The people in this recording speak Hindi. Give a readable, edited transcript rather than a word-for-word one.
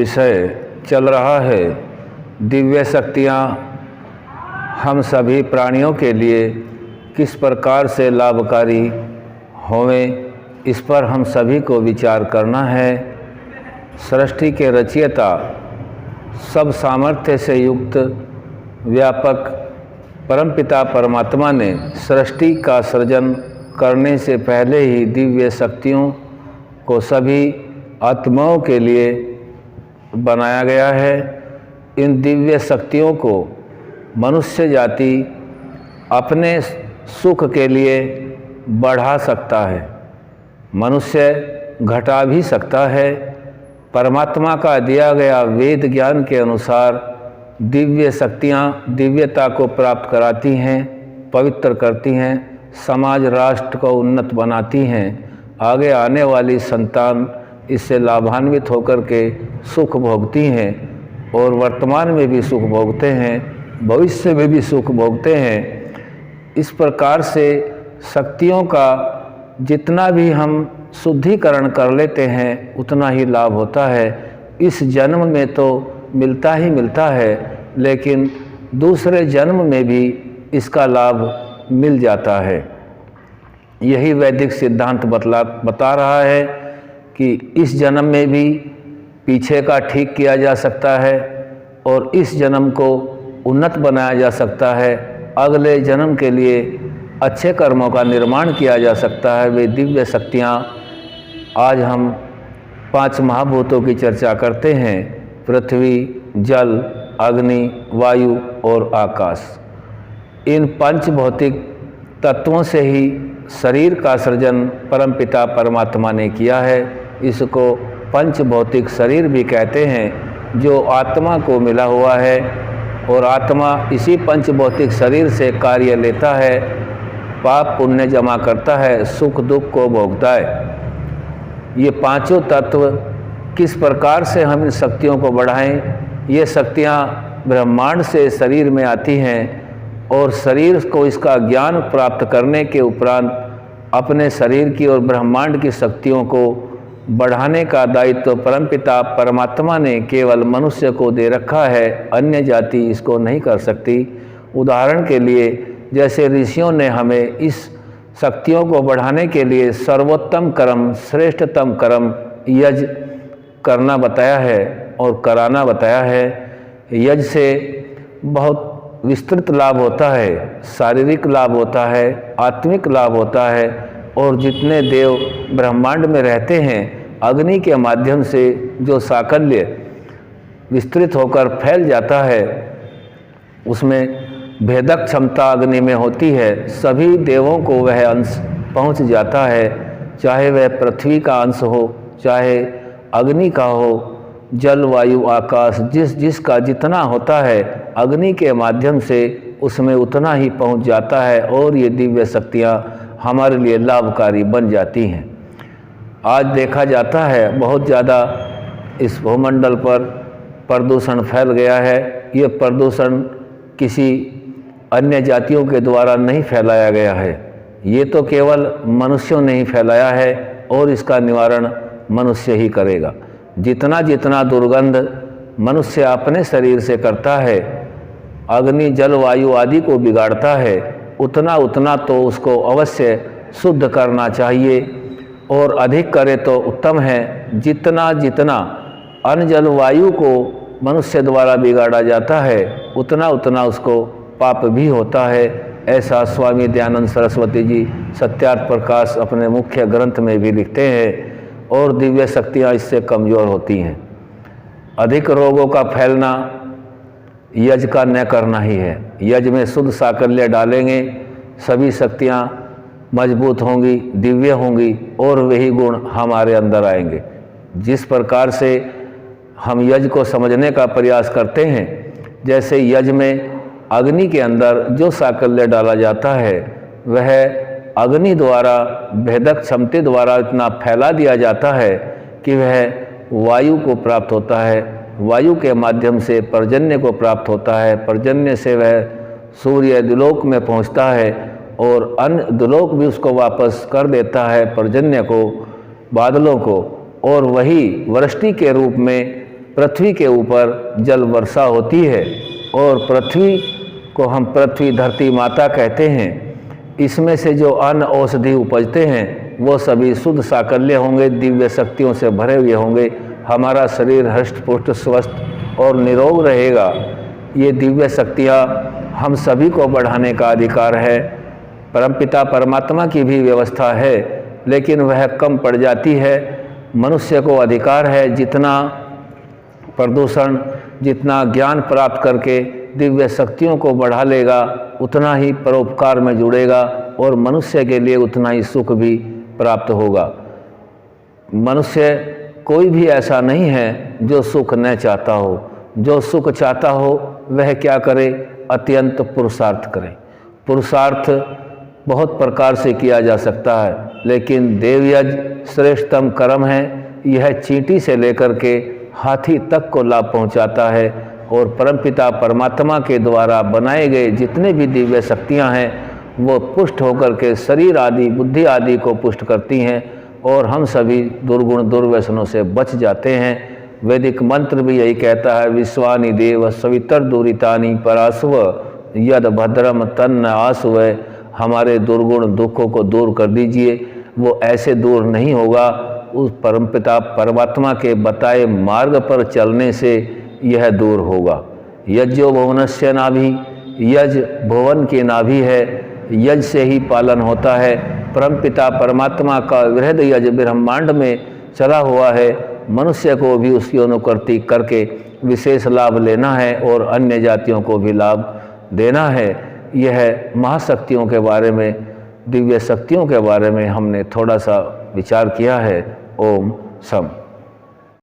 विषय चल रहा है दिव्य शक्तियाँ हम सभी प्राणियों के लिए किस प्रकार से लाभकारी होवें, इस पर हम सभी को विचार करना है। सृष्टि के रचयिता सब सामर्थ्य से युक्त व्यापक परमपिता परमात्मा ने सृष्टि का सृजन करने से पहले ही दिव्य शक्तियों को सभी आत्माओं के लिए बनाया गया है। इन दिव्य शक्तियों को मनुष्य जाति अपने सुख के लिए बढ़ा सकता है, मनुष्य घटा भी सकता है। परमात्मा का दिया गया वेद ज्ञान के अनुसार दिव्य शक्तियाँ दिव्यता को प्राप्त कराती हैं, पवित्र करती हैं, समाज राष्ट्र को उन्नत बनाती हैं। आगे आने वाली संतान इससे लाभान्वित होकर के सुख भोगती हैं और वर्तमान में भी सुख भोगते हैं, भविष्य में भी सुख भोगते हैं। इस प्रकार से शक्तियों का जितना भी हम शुद्धिकरण कर लेते हैं उतना ही लाभ होता है। इस जन्म में तो मिलता ही मिलता है, लेकिन दूसरे जन्म में भी इसका लाभ मिल जाता है। यही वैदिक सिद्धांत बता रहा है कि इस जन्म में भी पीछे का ठीक किया जा सकता है और इस जन्म को उन्नत बनाया जा सकता है। अगले जन्म के लिए अच्छे कर्मों का निर्माण किया जा सकता है। वे दिव्य शक्तियाँ आज हम 5 महाभूतों की चर्चा करते हैं, पृथ्वी, जल, अग्नि, वायु और आकाश। इन 5 भौतिक तत्वों से ही शरीर का सृजन परमपिता परमात्मा ने किया है। इसको पंच भौतिक शरीर भी कहते हैं, जो आत्मा को मिला हुआ है और आत्मा इसी पंच भौतिक शरीर से कार्य लेता है, पाप पुण्य जमा करता है, सुख दुख को भोगता है। ये पांचों तत्व किस प्रकार से हम इन शक्तियों को बढ़ाएं, ये शक्तियाँ ब्रह्मांड से शरीर में आती हैं और शरीर को इसका ज्ञान प्राप्त करने के उपरांत अपने शरीर की और ब्रह्मांड की शक्तियों को बढ़ाने का दायित्व परमपिता परमात्मा ने केवल मनुष्य को दे रखा है। अन्य जाति इसको नहीं कर सकती। उदाहरण के लिए जैसे ऋषियों ने हमें इस शक्तियों को बढ़ाने के लिए सर्वोत्तम कर्म, श्रेष्ठतम कर्म यज्ञ करना बताया है और कराना बताया है। यज्ञ से बहुत विस्तृत लाभ होता है, शारीरिक लाभ होता है, आत्मिक लाभ होता है और जितने देव ब्रह्मांड में रहते हैं अग्नि के माध्यम से जो साकल्य विस्तृत होकर फैल जाता है, उसमें भेदक क्षमता अग्नि में होती है। सभी देवों को वह अंश पहुंच जाता है, चाहे वह पृथ्वी का अंश हो, चाहे अग्नि का हो, जल, वायु, आकाश, जिसका जितना होता है अग्नि के माध्यम से उसमें उतना ही पहुंच जाता है और ये दिव्य शक्तियाँ हमारे लिए लाभकारी बन जाती हैं। आज देखा जाता है बहुत ज़्यादा इस भूमंडल पर प्रदूषण फैल गया है। ये प्रदूषण किसी अन्य जातियों के द्वारा नहीं फैलाया गया है, ये तो केवल मनुष्यों ने ही फैलाया है और इसका निवारण मनुष्य ही करेगा। जितना जितना दुर्गंध मनुष्य अपने शरीर से करता है, अग्नि, जल, वायु आदि को बिगाड़ता है, उतना उतना तो उसको अवश्य शुद्ध करना चाहिए और अधिक करे तो उत्तम है। जितना जितना अन्न, जल, वायु को मनुष्य द्वारा बिगाड़ा जाता है उतना उतना उसको पाप भी होता है। ऐसा स्वामी दयानंद सरस्वती जी सत्यार्थ प्रकाश अपने मुख्य ग्रंथ में भी लिखते हैं और दिव्य शक्तियाँ इससे कमज़ोर होती हैं। अधिक रोगों का फैलना यज्ञ का न करना ही है। यज्ञ में शुद्ध साकल्य डालेंगे, सभी शक्तियाँ मजबूत होंगी, दिव्य होंगी और वही गुण हमारे अंदर आएंगे। जिस प्रकार से हम यज्ञ को समझने का प्रयास करते हैं, जैसे यज्ञ में अग्नि के अंदर जो साकल्य डाला जाता है वह अग्नि द्वारा भेदक क्षमता द्वारा इतना फैला दिया जाता है कि वह वायु को प्राप्त होता है, वायु के माध्यम से पर्जन्य को प्राप्त होता है, पर्जन्य से वह सूर्य दुलोक में पहुंचता है और अन्य दुलोक भी उसको वापस कर देता है पर्जन्य को, बादलों को, और वही वृष्टि के रूप में पृथ्वी के ऊपर जल वर्षा होती है और पृथ्वी को हम पृथ्वी धरती माता कहते हैं। इसमें से जो अन्न औषधि उपजते हैं वो सभी शुद्ध साकल्य होंगे, दिव्य शक्तियों से भरे हुए होंगे। हमारा शरीर हष्ट पुष्ट स्वस्थ और निरोग रहेगा। ये दिव्य शक्तियाँ हम सभी को बढ़ाने का अधिकार है। परमपिता परमात्मा की भी व्यवस्था है, लेकिन वह कम पड़ जाती है। मनुष्य को अधिकार है जितना प्रदूषण, जितना ज्ञान प्राप्त करके दिव्य शक्तियों को बढ़ा लेगा, उतना ही परोपकार में जुड़ेगा और मनुष्य के लिए उतना ही सुख भी प्राप्त होगा। मनुष्य कोई भी ऐसा नहीं है जो सुख न चाहता हो। जो सुख चाहता हो वह क्या करे? अत्यंत पुरुषार्थ करे। पुरुषार्थ बहुत प्रकार से किया जा सकता है, लेकिन देवयज श्रेष्ठतम कर्म है। यह चींटी से लेकर के हाथी तक को लाभ पहुंचाता है और परमपिता परमात्मा के द्वारा बनाए गए जितने भी दिव्य शक्तियां हैं वो पुष्ट होकर के शरीर आदि, बुद्धि आदि को पुष्ट करती हैं और हम सभी दुर्गुण दुर्व्यसनों से बच जाते हैं। वैदिक मंत्र भी यही कहता है, विश्वानि देव सवितर दुरितानि परास्व यद भद्रम तन्न आसव। हमारे दुर्गुण दुखों को दूर कर दीजिए। वो ऐसे दूर नहीं होगा, उस परमपिता परमात्मा के बताए मार्ग पर चलने से यह दूर होगा। यज्ञो भुवनस्य नाभि, यज भुवन की नाभि है, यज से ही पालन होता है। परमपिता परमात्मा का वृहद यज ब्रह्मांड में चला हुआ है। मनुष्य को भी उसकी अनुकृति करके विशेष लाभ लेना है और अन्य जातियों को भी लाभ देना है। यह महाशक्तियों के बारे में, दिव्य शक्तियों के बारे में हमने थोड़ा सा विचार किया है। ओम सम।